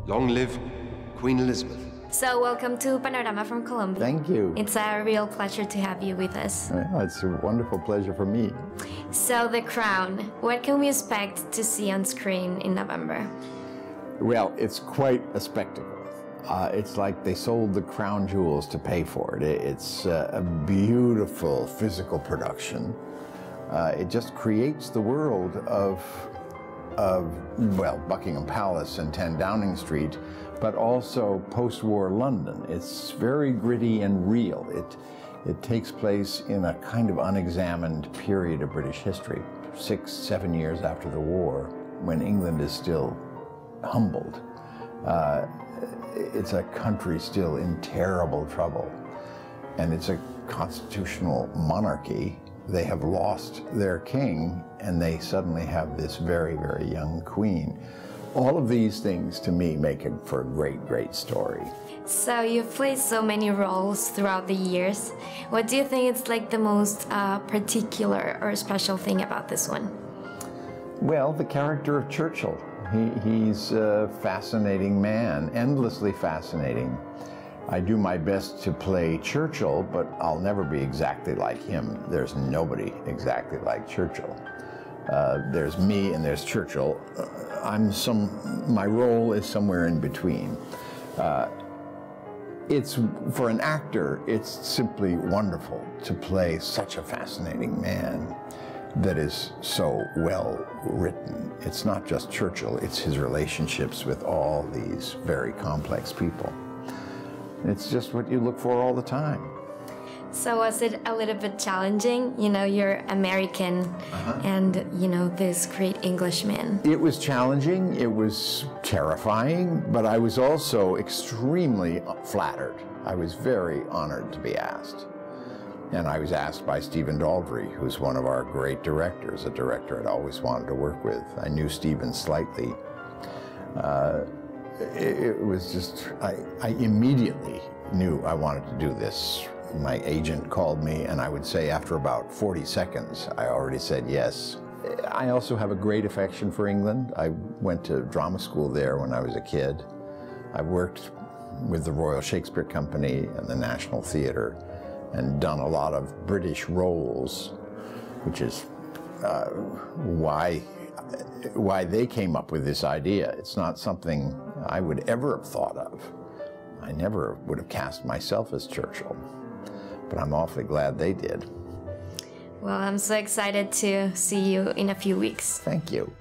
Long live Queen Elizabeth. So welcome to Panorama from Colombia. Thank you. It's a real pleasure to have you with us. Well, it's a wonderful pleasure for me. So The Crown, what can we expect to see on screen in November? Well, it's quite a spectacle. It's like they sold the crown jewels to pay for it. It's a beautiful physical production. It just creates the world of well, Buckingham Palace and 10 Downing Street, but also post-war London. It's very gritty and real. It takes place in a kind of unexamined period of British history, 6, 7 years after the war, when England is still humbled. It's a country still in terrible trouble, and it's a constitutional monarchy. They have lost their king, and they suddenly have this very, very young queen. All of these things, to me, make it for a great, great story. So you've played so many roles throughout the years. What do you think is like the most particular or special thing about this one? Well, the character of Churchill. He's a fascinating man, endlessly fascinating. I do my best to play Churchill, but I'll never be exactly like him. There's nobody exactly like Churchill. There's me and there's Churchill. My role is somewhere in between. For an actor, it's simply wonderful to play such a fascinating man that is so well written. It's not just Churchill, it's his relationships with all these very complex people. It's just what you look for all the time. So was it a little bit challenging? You know, you're American and, you know, this great Englishman. It was challenging, it was terrifying, but I was also extremely flattered. I was very honored to be asked. And I was asked by Stephen Daldry, who's one of our great directors, a director I'd always wanted to work with. I knew Stephen slightly. It was just, I immediately knew I wanted to do this. My agent called me, and I would say after about 40 seconds, I already said yes. I also have a great affection for England. I went to drama school there when I was a kid. I worked with the Royal Shakespeare Company and the National Theatre and done a lot of British roles, which is why they came up with this idea. It's not something I would ever have thought of. I never would have cast myself as Churchill, but I'm awfully glad they did. Well, I'm so excited to see you in a few weeks. Thank you.